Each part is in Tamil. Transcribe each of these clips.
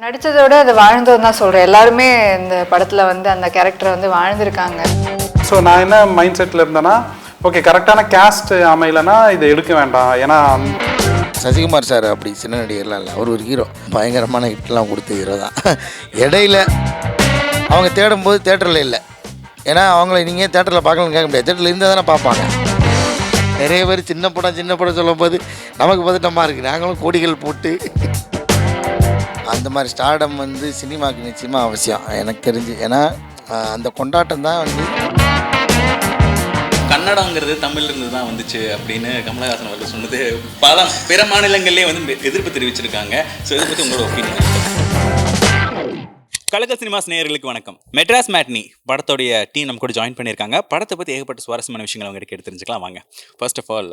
நடித்ததோட அது வாழ்ந்தோன்னு தான் சொல்கிறேன். எல்லாருமே இந்த படத்தில் வந்து அந்த கேரக்டரை வந்து வாழ்ந்திருக்காங்க. ஸோ நான் என்ன மைண்ட் செட்டில் இருந்தேன்னா, ஓகே கரெக்டான கேஸ்ட் அமையலைன்னா இதை எடுக்க வேண்டாம். ஏன்னா சசிகுமார் சார் அப்படி சின்ன நடிகர்லாம் இல்லை, அவர் ஒரு ஹீரோ, பயங்கரமான ஹிட்லாம் கொடுத்த ஹீரோ தான். இடையில அவங்க தேடும்போது தேட்டரில் இல்லை, ஏன்னா அவங்கள நீங்கள் தேட்டரில் பார்க்கலன்னு கேட்க முடியாது, தேட்டரில் இருந்தால் தானே பார்ப்பாங்க. நிறைய பேர் சின்ன படம் சொல்லும் போது நமக்கு பதட்டமாக இருக்குது, நாங்களும் கோடிகள் போட்டு அந்த மாதிரி ஸ்டார்டம் வந்து சினிமாவுக்கு நிச்சயமாக அவசியம் எனக்கு தெரிஞ்சு. ஏன்னா அந்த கொண்டாட்டம் தான் வந்து கன்னடங்கிறது தமிழ்ல இருந்து தான் வந்துச்சு அப்படின்னு கமலஹாசன் அவர்கள் சொன்னது பிற மாநிலங்கள்லேயே வந்து எதிர்ப்பு தெரிவிச்சிருக்காங்க. ஸோ இதை பற்றி உங்களோட ஒப்பீனியன். கலக்க சினிமாஸ் நேயர்களுக்கு வணக்கம். மெட்ராஸ் மேட்னி படத்தோடைய டீம் நம்ம கூட ஜாயின் பண்ணியிருக்காங்க. படத்தை பற்றி ஏகப்பட்ட சுவாரஸ்யமான விஷயங்கள் அவங்க கேட்டு தெரிஞ்சுக்கலாம் வாங்க. ஃபர்ஸ்ட் ஆஃப் ஆல்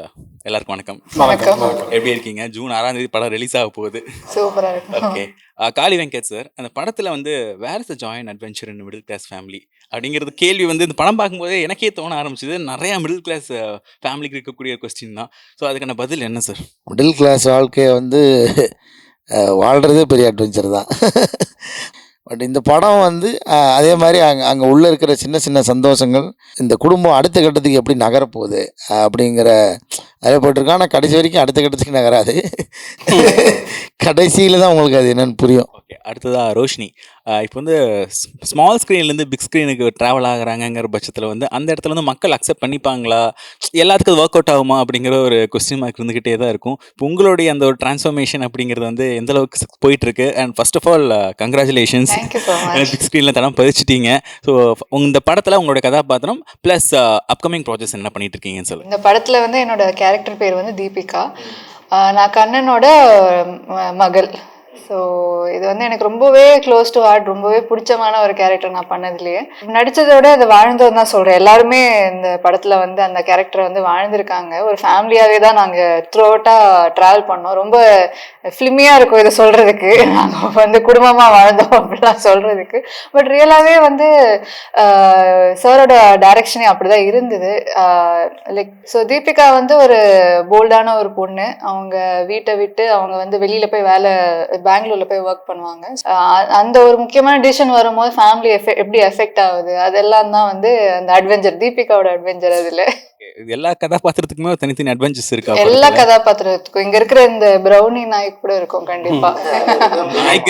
எல்லாருக்கும் வணக்கம். வணக்கம். எப்படி இருக்கீங்க? ஜூன் 6ஆம் தேதி படம் ரிலீஸ் ஆக போகுது. சூப்பராக இருக்கு. ஓகே, காளி வெங்கட் சார், அந்த படத்தில் வந்து where is a joy and adventure in middle class family அப்படிங்கிறது கேள்வி வந்து இந்த படம் பார்க்கும்போதே எனக்கே தோண ஆரம்பிச்சது. நிறையா மிடில் கிளாஸ் ஃபேமிலிக்கு இருக்கக்கூடிய கொஸ்டின் தான். ஸோ அதுக்கான பதில் என்ன சார்? மிடில் கிளாஸ் வாழ்க்கையை வந்து வாழ்கிறதே பெரிய அட்வென்ச்சர் தான். பட் இந்த படம் வந்து அதே மாதிரி அங்கே உள்ளே இருக்கிற சின்ன சின்ன சந்தோஷங்கள், இந்த குடும்பம் அடுத்த கட்டத்துக்கு எப்படி நகரப்போகுது அப்படிங்கிற அதே போட்டிருக்கோம். ஆனால் கடைசி வரைக்கும் அடுத்த கட்டத்துக்கு நகராது, கடைசியில் தான் உங்களுக்கு அது என்னென்னு புரியும். ஓகே, அடுத்ததாக ரோஷினி, இப்போ வந்து ஸ்மால் ஸ்க்ரீன்லேருந்து பிக் ஸ்க்ரீனுக்கு ட்ராவல் ஆகுறாங்கங்கிற பட்சத்தில் வந்து அந்த இடத்துல வந்து மக்கள் அக்செப்ட் பண்ணிப்பாங்களா, எல்லாத்துக்கும் அது ஒர்க் அவுட் ஆகுமா அப்படிங்கிற ஒரு கொஸ்டின் மார்க் இருந்துக்கிட்டே தான் இருக்கும். இப்போ உங்களுடைய அந்த ஒரு டிரான்ஸ்ஃபர்மேஷன் அப்படிங்கிறது வந்து எந்த அளவுக்கு போயிட்டுருக்கு? And first of all congratulations, big ஸ்க்ரீனில் தடம் பதிச்சிட்டீங்க. ஸோ இந்த படத்தில் உங்களோட கதாபாத்திரம் ப்ளஸ் அப்கமிங் ப்ராஜெக்ட்ஸ் என்ன பண்ணிட்டு இருக்கீங்கன்னு சொல்லுங்கள். இந்த படத்தில் வந்து என்னோட கேரக்டர் பேர் வந்து தீபிகா. நான் கண்ணனோட மகள். ஸோ இது வந்து எனக்கு ரொம்பவே க்ளோஸ் டு ஹார்ட், ரொம்பவே பிடிச்சமான ஒரு கேரக்டர் நான் பண்ணதுலேயே. நடித்ததோட அது வாழ்ந்தோன்னு தான் சொல்கிறேன். எல்லாருமே இந்த படத்தில் வந்து அந்த கேரக்டரை வந்து வாழ்ந்திருக்காங்க. ஒரு ஃபேமிலியாகவே தான் நாங்கள் த்ரூ அவுட்டாக ட்ராவல் பண்ணோம். ரொம்ப ஃபிலிமியாக இருக்கும் இதை சொல்கிறதுக்கு, நாங்கள் வந்து குடும்பமாக வாழ்ந்தோம் அப்படிலாம் சொல்கிறதுக்கு. பட் ரியலாகவே வந்து சாரோட டைரக்ஷனே அப்படி தான் இருந்தது. லைக் ஸோ தீபிகா வந்து ஒரு போல்டான ஒரு பொண்ணு. அவங்க வீட்டை விட்டு அவங்க வந்து வெளியில் போய் பெங்களூர்ல போய் ஒர்க் பண்ணுவாங்க. அந்த ஒரு முக்கியமான டிசிஷன் வரும்போது ஃபேமிலி எப்படி எஃபெக்ட் ஆகுது, அதெல்லாம் தான் வந்து அந்த அட்வென்ச்சர், தீபிகாவோட அட்வென்ச்சர். அதுல எல்லா கதாபாத்திரத்துக்குமே தனித்தனி அட்வென்ச்சர்ஸ் இருக்கா? எல்லா கதாபாத்திரத்துக்கும் இங்க இருக்கிற இந்த பிரௌனி நாய்க்கு கூட இருக்கும் கண்டிப்பா.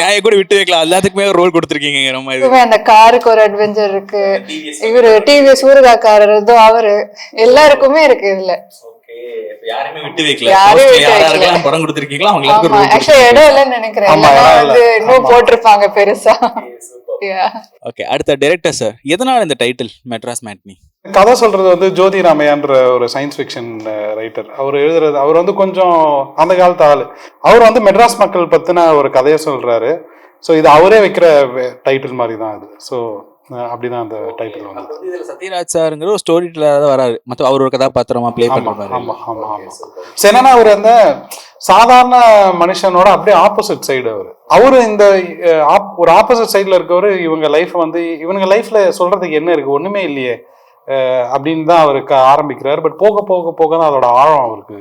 நாயை கூட விட்டு வைக்கலாம், எல்லாத்துக்குமே ஒரு ரோல் கொடுத்துருக்கீங்க. அந்த காருக்கு ஒரு அட்வென்ச்சர் இருக்கு. இவரு டிவிஎஸ் ஊருகாக்காரர் அவரு எல்லாருக்குமே இருக்கு இதுல. யாருமே விட்டு வைக்கல. யாரெல்லாம் படம் கொடுத்திருக்கீங்களோ அவங்களுக்கு ஆக்சுவலி இடம் இல்லைன்னு நினைக்கிறேன், இன்னும் போட்டிருப்பாங்க பெருசா. ஓகே, அடுத்த டைரக்டர் சார், எதனால இந்த டைட்டில் மெட்ராஸ் மேட்னி? கதை சொல்றது வந்து ஜோதி ராமையான்ற ஒரு சயின்ஸ் ஃபிக்ஷன் ரைட்டர். அவர் எழுதுறது, அவர் வந்து கொஞ்சம் அந்த காலத்து ஆள். அவர் வந்து மெட்ராஸ் மக்கள் பற்றின ஒரு கதையை சொல்றாரு. ஸோ இது அவரே வைக்கிற டைட்டில் மாதிரி தான் இது. ஸோ அப்படிதான் அந்த டைட்டில் வந்து. இதுல சத்யராஜ் சார்ங்கிற ஒரு ஸ்டோரி டெல்லரா தான் வராரு, மற்ற அவர் ஒரு கதாபாத்திரமா ப்ளே பண்ணுவாரு. ஆமா ஆமா ஆமா. என்னன்னா அவர் அந்த சாதாரண மனுஷனோட அப்படியே ஆப்போசிட் சைடு. அவரு இந்த ஒரு ஆப்போசிட் சைட்ல இருக்கவர். இவங்க லைஃப் வந்து இவங்க லைஃப்ல சொல்றதுக்கு என்ன இருக்கு, ஒண்ணுமே இல்லையே அப்படின்னு தான் அவருக்கு ஆரம்பிக்கிறாரு. பட் போக போக போக தான் அதோட ஆழம் அவருக்கு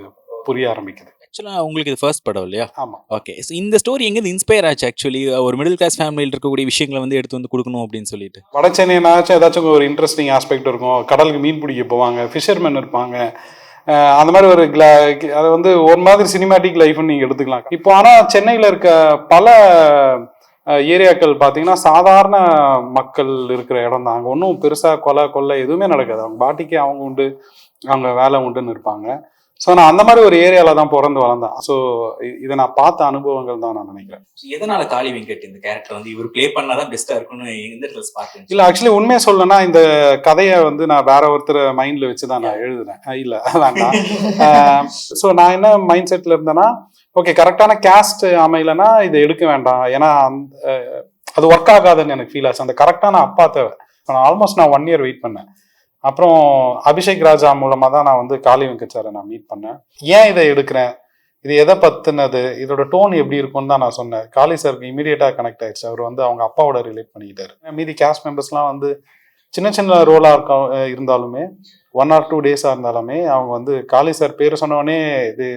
புரிய ஆரம்பிக்குது. ஆக்சுவலா உங்களுக்கு இது ஃபர்ஸ்ட் படம் இல்லையா? ஆமா. ஓகே, ஸோ இந்த ஸ்டோரி எங்கேருந்து இன்ஸ்பயர் ஆச்சு? ஆக்சுவலி ஒரு மிடில் கிளாஸ் ஃபேமிலியில் இருக்கக்கூடிய விஷயங்களை வந்து எடுத்து வந்து கொடுக்கணும் அப்படின்னு சொல்லிட்டு. வட சென்னைனாச்சும் ஏதாச்சும் ஒரு இன்ட்ரெஸ்டிங் ஆஸ்பெக்ட் இருக்கும். கடலுக்கு மீன் பிடிக்க போவாங்க, ஃபிஷர்மேன் இருப்பாங்க. அந்த மாதிரி ஒரு அதை வந்து ஒரு மாதிரி சினிமாட்டிக் லைஃப்னு நீங்கள் எடுத்துக்கலாம். இப்போ ஆனால் சென்னையில் இருக்க பல ஏரியாக்கள் பார்த்தீங்கன்னா சாதாரண மக்கள் இருக்கிற இடம் தான். அங்கே ஒன்றும் பெருசாக கொலை எதுவுமே நடக்காது. அவங்க பாட்டிக்கு அவங்க உண்டு, அவங்க வேலை உண்டுன்னு இருப்பாங்க. ஸோ நான் அந்த மாதிரி ஒரு ஏரியாவில் தான் பிறந்து வளர்ந்தேன். ஸோ இதை நான் பார்த்த அனுபவங்கள் தான் நான் நினைக்கிறேன். எதனால காளி வெங்கட் இந்த கேரக்டர் வந்து இவர் ப்ளே பண்ணாதான் பெஸ்ட்டாக இருக்கும்னு எந்த இடத்துல பார்த்தேன்? இல்லை, ஆக்சுவலி உண்மையை சொல்லணும்னா இந்த கதையை வந்து நான் வேற ஒருத்தர் மைண்டில் வச்சு தான் நான் எழுதுனேன். இல்லை வேண்டாம். ஸோ நான் என்ன மைண்ட் செட்டில் இருந்தேன்னா, ஓகே கரெக்டான கேஸ்ட் அமையலைன்னா இதை எடுக்க வேண்டாம். ஏன்னா அது ஒர்க் ஆகாதுன்னு எனக்கு ஃபீல் ஆச்சு. அந்த கரெக்டான அப்பா தேவை. ஆல்மோஸ்ட் நான் 1 year வெயிட் பண்ணேன். அப்புறம் அபிஷேக் ராஜா மூலமாக தான் நான் வந்து காளி வெங்கட் சாரை நான் மீட் பண்ணேன். ஏன் இதை எடுக்கிறேன், இது எதை பற்றினது, இதோட டோன் எப்படி இருக்கும்னு தான் நான் சொன்னேன். காளி சாருக்கு இமீடியட்டாக கனெக்ட் ஆயிடுச்சு. அவர் வந்து அவங்க அப்பாவோட ரிலேட் பண்ணிக்கிட்டாரு. மீதி கேஸ்ட் மெம்பர்ஸ்லாம் வந்து சின்ன சின்ன ரோலாக இருந்தாலுமே 1 or 2 days இருந்தாலுமே அவங்க வந்து காளி சார் பேர் சொன்னோடனே இது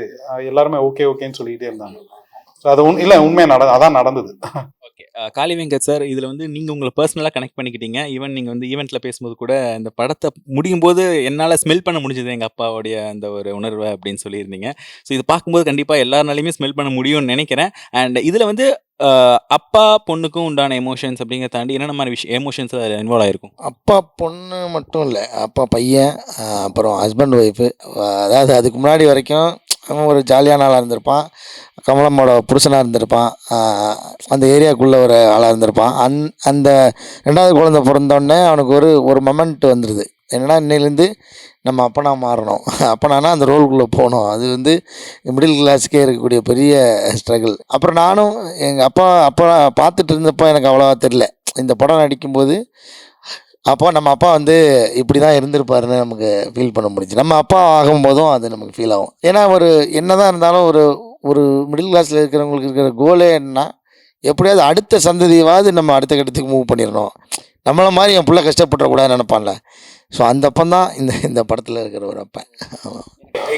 எல்லாருமே ஓகேன்னு சொல்லிக்கிட்டே இருந்தாங்க. ஸோ அது இல்லை உண்மையாக அதான் நடந்தது. காளி வெங்கட் சார் இதில் வந்து நீங்கள் உங்களை பர்சனலாக கனெக்ட் பண்ணிக்கிட்டீங்க. ஈவன் நீங்கள் வந்து ஈவெண்ட்டில் பேசும்போது கூட இந்த படத்தை முடியும் போது என்னால் ஸ்மெல் பண்ண முடிஞ்சது எங்கள் அப்பாவுடைய அந்த ஒரு உணர்வை அப்படின்னு சொல்லியிருந்தீங்க. ஸோ இது பார்க்கும்போது கண்டிப்பாக எல்லாருனாலையுமே ஸ்மெல் பண்ண முடியும்னு நினைக்கிறேன். அண்ட் இதில் வந்து அப்பா பொண்ணுக்கும் உண்டான எமோஷன்ஸ் அப்படிங்கிறத தாண்டி என்னென்ன மாதிரி எமோஷன்ஸ் அதில் இன்வால்வ் ஆயிருக்கும்? அப்பா பொண்ணு மட்டும் இல்லை, அப்பா பையன், அப்புறம் ஹஸ்பண்ட் ஒய்ஃபு. அதாவது அதுக்கு முன்னாடி வரைக்கும் அவன் ஒரு ஜாலியான ஆளாக இருந்திருப்பான், கமலம்மோட புருஷனாக இருந்திருப்பான், அந்த ஏரியாவுக்குள்ளே ஒரு ஆளாக இருந்திருப்பான். அந்த 2வது குழந்தை பிறந்தோடனே அவனுக்கு ஒரு மொமெண்ட் வந்துடுது. என்னென்னா இன்னையிலேருந்து நம்ம அப்பனா மாறணும், அப்பனானா அந்த ரோலுக்குள்ளே போகணும். அது வந்து மிடில் கிளாஸுக்கே இருக்கக்கூடிய பெரிய ஸ்ட்ரகிள். அப்புறம் நானும் எங்கள் அப்பா பார்த்துட்டு இருந்தப்போ எனக்கு அவ்வளோவா தெரில. இந்த படம் நடிக்கும்போது நம்ம அப்பா வந்து இப்படி தான் இருந்திருப்பாருன்னு நமக்கு ஃபீல் பண்ண முடிஞ்சு. நம்ம அப்பா ஆகும்போதும் அது நமக்கு ஃபீல் ஆகும். ஏன்னா என்ன தான் இருந்தாலும் ஒரு மிடில் கிளாஸில் இருக்கிறவங்களுக்கு இருக்கிற கோலே என்னன்னா, எப்படியாவது அடுத்த சந்ததியாவது நம்ம அடுத்த கட்டத்துக்கு மூவ் பண்ணிடணும், நம்மளை மாதிரி என் பிள்ளை கஷ்டப்படக்கூடாதுன்னு நினைப்பான்ல. ஸோ அந்த அப்பன் தான் இந்த படத்தில் இருக்கிற ஒரு அப்பன்.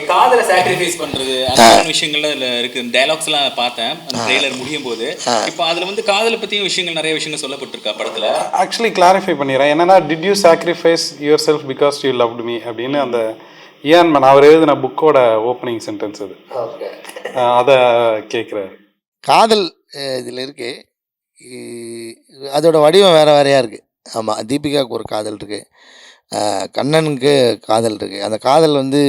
காதலை சாக்ரிஃபைஸ் பண்றது அந்த விஷயங்கள்லாம் இதுல இருக்கு. டயலாக்ஸ்லாம் பார்த்தேன் அந்த ட்ரெய்லர் முடியும் போது. இப்போ அதுல வந்து காதலை பற்றியும் விஷயங்கள் நிறைய விஷயங்கள் சொல்லப்பட்டிருக்கா படத்துல. ஆக்சுவலி கிளாரிஃபை பண்ணிடுறேன். என்னன்னா, did you sacrifice your self because you loved me அப்படின்னு அந்த இயான் மேன் அவர் எழுதின புக்கோட ஓப்பனிங் சென்டென்ஸ் அது. அதை கேட்குறாரு. காதல் இதில் இருக்கு, அதோட வடிவம் வேறு வேறையாக இருக்குது. ஆமாம், தீபிகாவுக்கு ஒரு காதல் இருக்குது, கண்ணனுக்கு காதல் இருக்குது. அந்த காதல் வந்து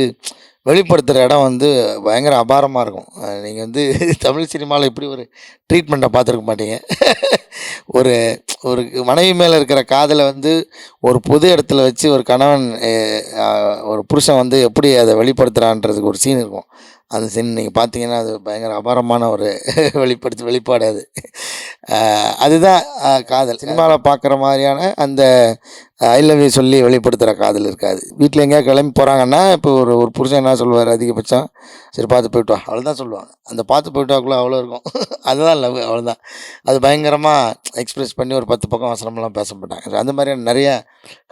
வெளிப்படுத்துகிற இடம் வந்து பயங்கர அபாரமாக இருக்கும். நீங்கள் வந்து தமிழ் சினிமாவில் இப்படி ஒரு ட்ரீட்மெண்ட்டை பார்த்துருக்க மாட்டீங்க. ஒரு ஒரு மனைவி மேலே இருக்கிற காதலை வந்து ஒரு பொது இடத்துல வச்சு ஒரு கணவன் ஒரு புருஷன் வந்து எப்படி அதை வெளிப்படுத்துகிறான்றதுக்கு ஒரு சீன் இருக்கும். அந்த சீன் நீங்கள் பார்த்தீங்கன்னா அது பயங்கர அபாரமான ஒரு வெளிப்பாடு அது. அதுதான் காதல். சினிமாவில் பார்க்குற மாதிரியான அந்த ஐ லவ் யூ சொல்லி வெளிப்படுத்துகிற காதல் இருக்காது. வீட்டில் எங்கேயா கிளம்பி போகிறாங்கன்னா இப்போ ஒரு புருஷன் என்ன சொல்லுவார், அதிகபட்சம் சரி பார்த்து போய்ட்டு வா, அவ்வளோதான் சொல்லுவாங்க. அந்த பார்த்து போய்ட்டு வாக்குள்ளே அவ்வளோ இருக்கும். அதுதான் லவ், அவ்வளோதான். அது பயங்கரமாக எக்ஸ்பிரஸ் பண்ணி ஒரு 10 பக்கம் வசனம்லாம் பேச மாட்டாங்க. அந்த மாதிரியான நிறைய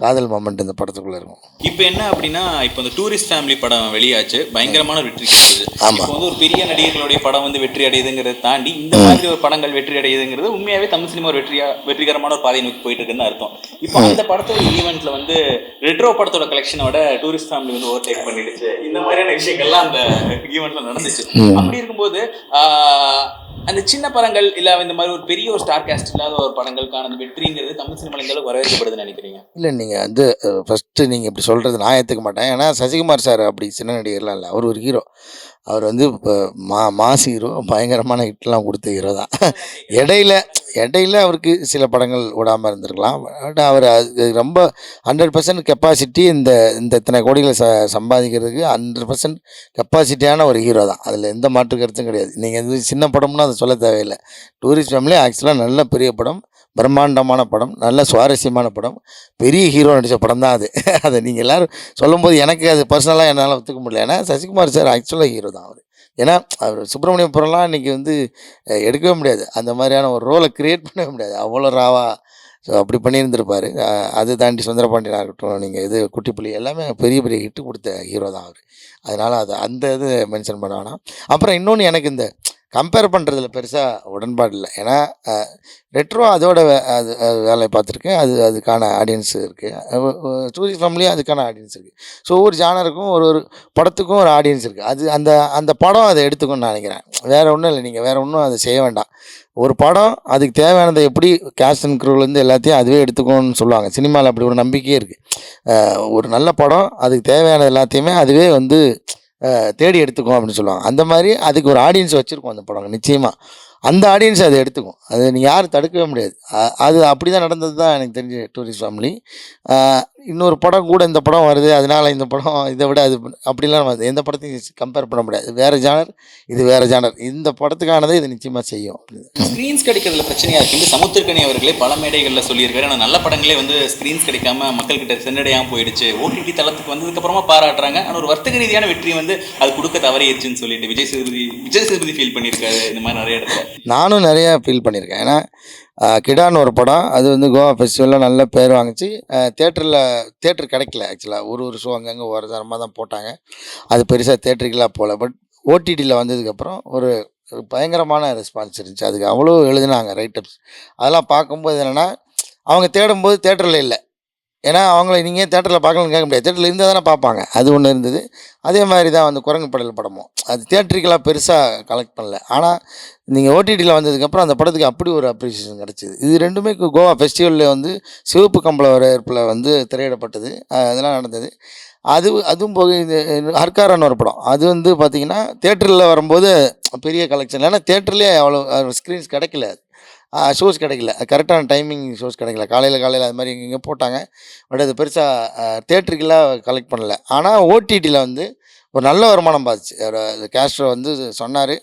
காதல் மொமெண்ட் இந்த படத்துக்குள்ளே இருக்கும். இப்போ என்ன அப்படின்னா, இப்போ இந்த டூரிஸ்ட் ஃபேமிலி படம் வெளியாச்சு, பயங்கரமான வெற்றி கிடைச்சது. இப்போ வந்து ஒரு பெரிய நடிகர்களுடைய படம் வந்து வெற்றி அடையுதுங்கிறத தாண்டி இந்த மாதிரி ஒரு படங்கள் வெற்றி அடையுதுங்கிறது உண்மையாகவே தமிழ் சினிமா ஒரு வெற்றிகரமான ஒரு பாதையை நோக்கி போயிட்டு இருக்குன்னு அர்த்தம். இப்போ அந்த படத்தோட ஈவெண்ட்ல வந்து ரெட்ரோ படத்தோட கலெக்ஷனோட டூரிஸ்ட் ஃபேமிலி வந்து ஓவர் டேக் பண்ணிடுச்சு. இந்த மாதிரியான விஷயங்கள்லாம் அந்த ஈவெண்ட்ல நடந்துச்சு. அப்படி இருக்கும்போது அந்த சின்ன படங்கள் இல்லை இந்த மாதிரி ஒரு பெரிய ஒரு ஸ்டார் காஸ்ட் இல்லாத ஒரு படங்களுக்கான அந்த வெற்றிங்கிறது தமிழ் சினிமாவில் எந்த அளவுக்கு வரவேற்கப்படுதுன்னு நினைக்கிறீங்க? இல்லை, நீங்கள் வந்து ஃபஸ்ட்டு நீங்கள் இப்படி சொல்கிறது நான் ஏற்றுக்க மாட்டேன். ஏன்னா சசிகுமார் சார் அப்படி சின்ன நடிகர்லாம் இல்லை, அவர் ஒரு ஹீரோ. அவர் வந்து இப்போ மாஸ் ஹீரோ, பயங்கரமான ஹிட்லாம் கொடுத்த ஹீரோ தான். இடையில அவருக்கு சில படங்கள் விடாமல் இருந்திருக்கலாம். பட் அவர் அது ரொம்ப 100% கெப்பாசிட்டி இந்த இத்தனை கோடிகளை சம்பாதிக்கிறதுக்கு 100% கெப்பாசிட்டியான ஒரு ஹீரோ தான். அதில் எந்த மாற்று கருத்தும் கிடையாது. நீங்கள் இது சின்ன படம்னு அதை சொல்ல தேவையில்லை. டூரிஸ்ட் ஃபேமிலி ஆக்சுவலாக நல்ல பெரிய படம், பிரம்மாண்டமான படம், நல்ல சுவாரஸ்யமான படம், பெரிய ஹீரோ நடித்த படம் தான் அது. அதை நீங்கள் எல்லோரும் சொல்லும்போது எனக்கு அது பர்சனலாக என்னால் ஒத்துக்க முடியல. ஏன்னா சசிகுமார் சார் ஆக்சுவலாக ஹீரோ தான் அவர். ஏன்னா அவர் சுப்பிரமணியபுரம்லாம் இன்றைக்கி வந்து எடுக்கவே முடியாது, அந்த மாதிரியான ஒரு ரோலை க்ரியேட் பண்ணவே முடியாது, அவ்வளோ ராவா. ஸோ அப்படி பண்ணியிருந்திருப்பார். அது தாண்டி சுந்தரபாண்டியனாக இருக்கட்டும், நீங்கள் இது குட்டிப்புலி எல்லாமே பெரிய பெரிய ஹிட்டு கொடுத்த ஹீரோ தான் அவர். அதனால் அந்த இது மென்ஷன் பண்ண வேணாம். அப்புறம் இன்னொன்று, எனக்கு இந்த கம்பேர் பண்ணுறதுல பெருசாக உடன்பாடு இல்லை. ஏன்னா ரெட்ரோ அதோட அது வேலையை பார்த்துருக்கேன், அதுக்கான ஆடியன்ஸ் இருக்குது. டூரிஸ்ட் ஃபேமிலியும் அதுக்கான ஆடியன்ஸ் இருக்குது. ஸோ ஒவ்வொரு ஜானருக்கும் ஒரு படத்துக்கும் ஒரு ஆடியன்ஸ் இருக்குது. அந்த படம் அதை எடுத்துக்கணும்னு நான் நினைக்கிறேன். வேறு ஒன்றும் இல்லை, நீங்கள் வேறு ஒன்றும் அதை செய்ய வேண்டாம். ஒரு படம் அதுக்கு தேவையானதை எப்படி கேஸ்ட் அண்ட் க்ரூலேருந்து எல்லாத்தையும் அதுவே எடுத்துக்கணும்னு சொல்லுவாங்க. சினிமாவில் அப்படி ஒரு நம்பிக்கையே இருக்குது. ஒரு நல்ல படம் அதுக்கு தேவையான எல்லாத்தையுமே அதுவே வந்து தேடி எடுத்துக்கும் அப்படின்னு சொல்லுவாங்க. அந்த மாதிரி அதுக்கு ஒரு ஆடியன்ஸ் வச்சுருக்கோம் அந்த படம். நிச்சயமாக அந்த ஆடியன்ஸ் அதை எடுத்துக்கும், அது நீங்கள் யாரும் தடுக்கவே முடியாது. அது அப்படி தான் நடந்தது தான் எனக்கு தெரிஞ்ச டூரிஸ்ட் ஃபேமிலி. இன்னொரு படம் கூட இந்த படம் வருது, அதனால் இந்த படம் இதை விட அது அப்படிலாம் வருது, எந்த படத்தையும் கம்பேர் பண்ண முடியாது. வேறு ஜானர், இது வேறு ஜானர். இந்த படத்துக்கானதை இது நிச்சயமாக செய்யும். ஸ்க்ரீன்ஸ் கிடைக்கிறதுல பிரச்சனையாக இருக்குது. சமுத்திரக்கனி அவர்களே பல மேடைகளில் சொல்லியிருக்காரு, ஆனால் நல்ல படங்களே வந்து ஸ்க்ரீன்ஸ் கிடைக்காம மக்கள்கிட்ட சென்றடையாமல் போயிடுச்சு. ஓடிடி தளத்துக்கு வந்ததுக்கப்புறமா பாராட்டுறாங்க, ஆனால் ஒரு வர்த்தக ரீதியான வெற்றி வந்து அது கொடுக்க தவறிடுச்சுன்னு சொல்லிட்டு விஜய் சேதுபதி ஃபீல் பண்ணியிருக்காரு. இந்த மாதிரி நிறைய இடத்துல நானும் நிறையா ஃபீல் பண்ணியிருக்கேன். ஏன்னா கிடான்னு ஒரு படம், அது வந்து கோவா ஃபெஸ்டிவலில் நல்ல பேர் வாங்கிச்சு. தேட்டர் கிடைக்கல. ஆக்சுவலாக ஒரு ஷோ அங்கங்கே ஒரு தரமாக தான் போட்டாங்க. அது பெருசாக தேட்டருக்கெல்லாம் போகல. பட் ஓடிடியில் வந்ததுக்கப்புறம் ஒரு பயங்கரமான ரெஸ்பான்ஸ் இருந்துச்சு. அதுக்கு அவ்வளோ எழுதினாங்க ரைட்டப்ஸ். அதெல்லாம் பார்க்கும்போது என்னென்னா, அவங்க தேடும்போது தேட்டரில் இல்லை. ஏன்னா அவங்கள நீங்கள் தேட்டரில் பார்க்கலன்னு கேட்க முடியாது. தேட்டரில் இருந்தால் தானே பார்ப்பாங்க. அது ஒன்று இருந்தது. அதே மாதிரி தான் வந்து குரங்கு படையல் படமும். அது தியேட்ரிக்கலாக பெருசாக கலெக்ட் பண்ணல. ஆனால் நீங்கள் ஓடிடியில் வந்ததுக்கப்புறம் அந்த படத்துக்கு அப்படி ஒரு அப்ரிசியேஷன் கிடச்சிது. இது ரெண்டுமே கோவா ஃபெஸ்டிவலில் வந்து சிவப்பு கம்பள வரவேற்பில் வந்து திரையிடப்பட்டது. அதெல்லாம் நடந்தது. அதுவும் போக இது ஹர்காரன்னு ஒரு படம். அது வந்து பார்த்திங்கன்னா தேட்டரில் வரும்போது பெரிய கலெக்ஷன். ஏன்னா தேட்டர்லேயே அவ்வளோ ஸ்க்ரீன்ஸ் கிடைக்கல. ஷோஸ் கிடைக்கல. கரெக்டான டைமிங் ஷோஸ் கிடைக்கல. காலையில் அது மாதிரி இங்கே போட்டாங்க. பட் அது பெருசாக தேட்டருக்கெல்லாம் கலெக்ட் பண்ணல. ஆனால் ஓடிடியில் வந்து ஒரு நல்ல வருமானம் பார்த்துச்சு. கேஸ்ட்ரோ வந்து சொன்னார்,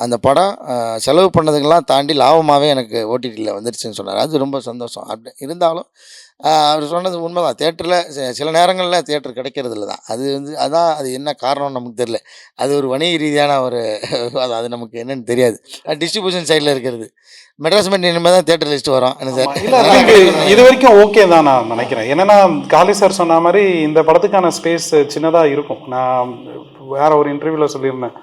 அந்த படம் செலவு பண்ணதுக்கெல்லாம் தாண்டி லாபமாகவே எனக்கு ஓடிடியில் வந்துருச்சுன்னு சொன்னார். அது ரொம்ப சந்தோஷம். அப்படி இருந்தாலும் அவர் சொன்னது உண்மை தான். தேட்டரில் சில நேரங்களில் தேட்டர் கிடைக்கிறதில்ல தான். அது வந்து அது என்ன காரணம்னு நமக்கு தெரியல. அது ஒரு வணிக ரீதியான ஒரு அது நமக்கு என்னன்னு தெரியாது. டிஸ்ட்ரிபியூஷன் சைடில் இருக்கிறது. மெட்ராஸ் மெட் இனிமேல் தான் தேட்டர் லிஸ்ட் வரும். என்ன சார்? இல்லை, இது வரைக்கும் ஓகே தான் நான் நினைக்கிறேன். என்னென்னா காளி சார் சொன்ன மாதிரி இந்த படத்துக்கான ஸ்பேஸ் சின்னதாக இருக்கும். நான் வேற ஒரு இன்டர்வியூவில் சொல்லியிருந்தேன்.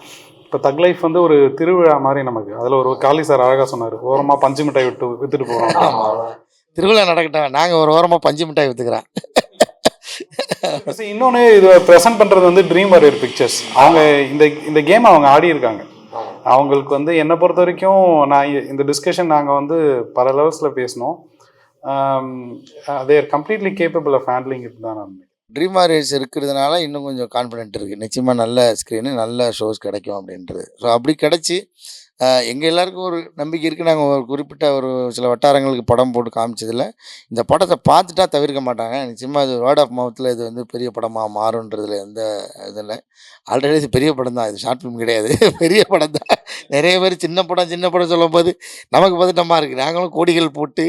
இப்போ தக் லைஃப் வந்து ஒரு திருவிழா மாதிரி நமக்கு. அதில் ஒரு காளி சார் அழகாக சொன்னார், ஓரமாக பஞ்சு மிட்டாய் விற்றுட்டு போகிறோம். திருவிழா நடக்கட்டும், நாங்கள் ஒரு ஓரமாக பஞ்சு மிட்டாய் விற்றுக்கிறோம். இன்னொன்று இது ப்ரெசென்ட் பண்ணுறது வந்து ட்ரீம் வாரியர் பிக்சர்ஸ். அவங்க இந்த கேம் அவங்க ஆடி இருக்காங்க. அவங்களுக்கு வந்து என்னை பொறுத்த வரைக்கும் இந்த டிஸ்கஷன் நாங்கள் வந்து பல லெவல்ஸில் பேசினோம். There completely capable of handling it தான். நான் ட்ரீம் வாரியர்ஸ் இருக்கிறதுனால இன்னும் கொஞ்சம் கான்ஃபிடென்ட் இருக்குது. நிச்சயமாக நல்ல ஸ்க்ரீனு நல்ல ஷோஸ் கிடைக்கும் அப்படின்றது. ஸோ அப்படி கிடச்சி எங்கள் எல்லாருக்கும் ஒரு நம்பிக்கை இருக்குது. நாங்கள் ஒரு குறிப்பிட்ட ஒரு சில வட்டாரங்களுக்கு படம் போட்டு காமிச்சதில் இந்த படத்தை பார்த்துட்டா தவிர்க்க மாட்டாங்க. நிச்சயமாக இது வேர்ட் ஆஃப் மவுத்தில் இது வந்து பெரிய படமாக மாறுன்றதுல எந்த இதில் ஆல்ரெடி இது பெரிய படம் தான். இது ஷார்ட் ஃபிலிம் கிடையாது, பெரிய படம் தான். நிறைய பேர் சின்ன படம் சொல்லும்போது நமக்கு பதட்டமாக இருக்குது. நாங்களும் கோடிகள் போட்டு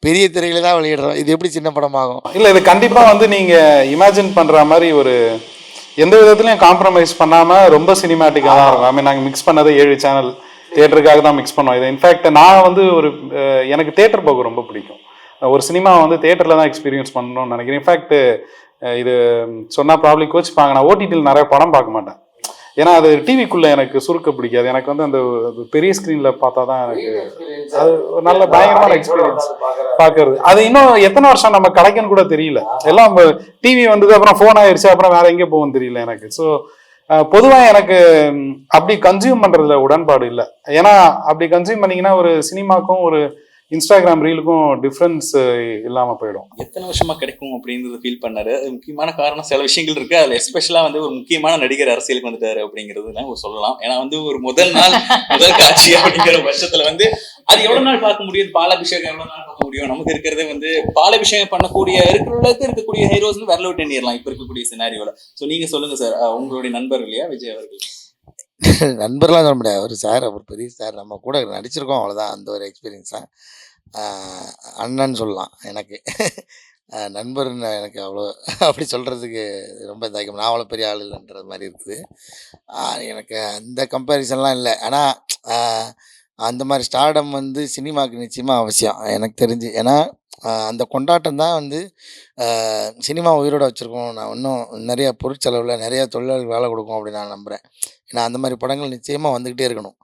பெரிய திரையில் தான் வெளியிடுறோம். இது எப்படி சின்ன படமாகும்? இல்லை, இது கண்டிப்பாக வந்து நீங்கள் இமேஜின் பண்ணுற மாதிரி ஒரு எந்த விதத்துலையும் காம்ப்ரமைஸ் பண்ணாமல் ரொம்ப சினிமேட்டிக்காக தான் இருக்கும். ஐ மீன், நாங்கள் மிக்ஸ் பண்ணது 7 சேனல் தியேட்டருக்காக தான் மிக்ஸ் பண்ணோம். இது இன்ஃபேக்ட் நான் வந்து எனக்கு தியேட்டர் போக ரொம்ப பிடிக்கும். ஒரு சினிமா வந்து தியேட்டரில் தான் எக்ஸ்பீரியன்ஸ் பண்ணணும்னு நினைக்கிறேன். இன்ஃபேக்ட் இது சொன்னால் ப்ராப்ளி கோச்சிப்பாங்க, நான் ஓடிடியில் நிறைய படம் பார்க்க மாட்டேன். ஏன்னா அது டிவிக்குள்ளே எனக்கு சுருக்க பிடிக்காது. எனக்கு வந்து அந்த பெரிய ஸ்க்ரீனில் பார்த்தா தான் எனக்கு அது ஒரு நல்ல பயங்கரமான எக்ஸ்பீரியன்ஸ் பார்க்கறது. அது இன்னும் எத்தனை வருஷம் நம்ம கிடைக்குன்னு கூட தெரியல. எல்லாம் டிவி வந்தது, அப்புறம் ஃபோன் ஆயிடுச்சு, அப்புறம் வேற எங்கே போகும்னு தெரியல எனக்கு. ஸோ பொதுவாக எனக்கு அப்படி கன்சியூம் பண்ணுறதுல உடன்பாடு இல்லை. ஏன்னா அப்படி கன்சியூம் பண்ணிங்கன்னா ஒரு சினிமாக்கும் ஒரு இன்ஸ்டாகிராம் ரீலுக்கும் டிஃப்ரென்ஸ் இல்லாமல் போயிடும். எத்தனை வருஷமா கிடைக்கும் அப்படின்றது ஃபீல் பண்ணாரு. அது முக்கியமான காரணம் சில விஷயங்கள் இருக்கு. அதுல எஸ்பெஷலா வந்து ஒரு முக்கியமான நடிகர் அரசியலுக்கு வந்துட்டாரு அப்படிங்கிறது சொல்லலாம். ஏன்னா வந்து ஒரு முதல் காட்சி அப்படிங்கிற பட்சத்துல வந்து அது எவ்வளவு நாள் பார்க்க முடியும்? பாலாபிஷேகம் எவ்வளவு நாள் பார்க்க முடியும்? நமக்கு இருக்கிறதே வந்து பாலாபிஷேகம் பண்ணக்கூடிய இருக்கக்கூடிய ஹீரோஸ் விரல விட்டு எண்ணிடலாம் இப்ப இருக்கக்கூடிய சினாரியோல. ஸோ நீங்க சொல்லுங்க சார், உங்களுடைய நண்பர் இல்லையா விஜய் அவர்கள்? நண்பர்லாம் சொல்ல முடியாது. அவர் சார், அவர் பெரிய சார், நம்ம கூட நடிச்சிருக்கோம், அவ்வளோதான். அந்த ஒரு எக்ஸ்பீரியன்ஸ் தான். அண்ணன்னு சொல்லலாம் எனக்கு. நண்பர்னு எனக்கு அவ்வளோ அப்படி சொல்கிறதுக்கு ரொம்ப தயக்கம். நான் அவ்வளோ பெரிய ஆள் இல்லைன்றது மாதிரி இருக்குது. எனக்கு அந்த கம்பேரிசன்லாம் இல்லை. ஆனால் அந்த மாதிரி ஸ்டார்டம் வந்து சினிமாவுக்கு நிச்சயமாக அவசியம் எனக்கு தெரிஞ்சு. ஏன்னா அந்த கொண்டாட்டம் தான் வந்து சினிமா உயிரோடு வச்சுருக்கோம். நான் இன்னும் நிறைய பொருட்செலவில் நிறையா தொழிலாளர்கள் வேலை கொடுக்கும் அப்படின்னு நான் நம்புகிறேன். ஏன்னா அந்த மாதிரி படங்கள் நிச்சயமாக வந்துக்கிட்டே இருக்கணும்.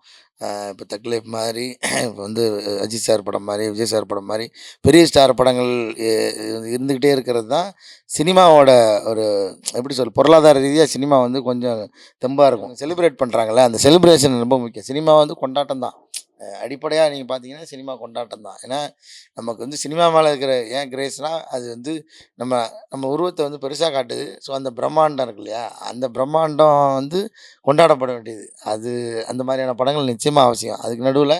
இப்போ தக் லைஃப் மாதிரி, இப்போ வந்து அஜித் சார் படம் மாதிரி, விஜய் சார் படம் மாதிரி பெரிய ஸ்டார் படங்கள் இருந்துக்கிட்டே இருக்கிறது தான் சினிமாவோட ஒரு எப்படி பொருளாதார ரீதியாக சினிமா வந்து கொஞ்சம் தெம்பாக இருக்கும். செலிப்ரேட் பண்ணுறாங்களே, அந்த செலிப்ரேஷன் ரொம்ப முக்கியம். சினிமா வந்து கொண்டாட்டம் தான். அடிப்படையாக நீங்கள் பார்த்தீங்கன்னா சினிமா கொண்டாட்டம் தான். ஏன்னா நமக்கு வந்து சினிமா மேலே இருக்கிற ஏன் கிரேஸ்னால் அது வந்து நம்ம உருவத்தை வந்து பெருசாக காட்டுது. ஸோ அந்த பிரம்மாண்டம் இருக்கு இல்லையா, அந்த பிரம்மாண்டம் வந்து கொண்டாடப்பட வேண்டியது. அது அந்த மாதிரியான படங்கள் நிச்சயமாக அவசியம். அதுக்கு நடுவில்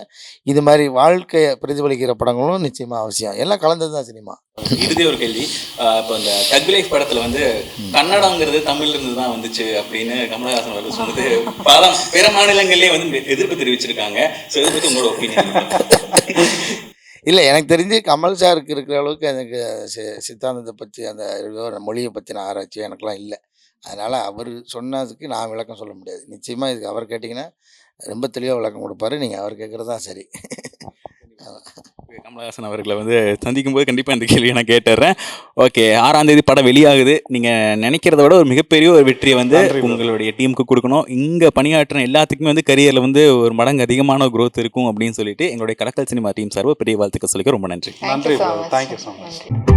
இது மாதிரி வாழ்க்கையை பிரதிபலிக்கிற படங்களும் நிச்சயமாக அவசியம். எல்லாம் கலந்தது தான் சினிமா. இறுதி ஒரு கேள்வி. இப்போ இந்த தக் லைஃப் படத்தில் வந்து கன்னடங்கிறது தமிழ்ல இருந்து தான் வந்துச்சு அப்படின்னு கமலஹாசன் அவர்கள் சொன்னது பிற மாநிலங்கள்லேயே வந்து எதிர்ப்பு தெரிவிச்சிருக்காங்க. ஸோ இதை பற்றி உங்களோட ஒப்பீனியன்? இல்லை, எனக்கு தெரிஞ்சு கமல் சாருக்கு இருக்கிற அளவுக்கு எனக்கு சித்தாந்தத்தை பற்றி அந்த மொழியை பற்றின ஆராய்ச்சி எனக்குலாம் இல்லை. அதனால் அவர் சொன்னதுக்கு நான் விளக்கம் சொல்ல முடியாது. நிச்சயமாக இதுக்கு அவர் கேட்டிங்கன்னா ரொம்ப தெளிவாக விளக்கம் கொடுப்பாரு. நீங்கள் அவர் கேட்குறது தான் சரி. கமலஹாசன் அவர்களை வந்து சந்திக்கும் போது கண்டிப்பாக இந்த கேள்வியை நான் கேட்டுறேன். ஓகே, 6ஆம் தேதி படம் வெளியாகுது. நீங்கள் நினைக்கிறத விட ஒரு மிகப்பெரிய ஒரு வெற்றியை வந்து உங்களுடைய டீமுக்கு கொடுக்கணும். இங்கே பணியாற்றின எல்லாத்துக்குமே வந்து கரியரில் வந்து ஒரு மடங்கு அதிகமான growth இருக்கும் அப்படின்னு சொல்லிட்டு எங்களுடைய கலக்கல் சினிமா டீம் சார்பாக பெரிய வாழ்த்துக்கள் சொல்லிக்க ரொம்ப நன்றி. Thank you so much. Thank you so much.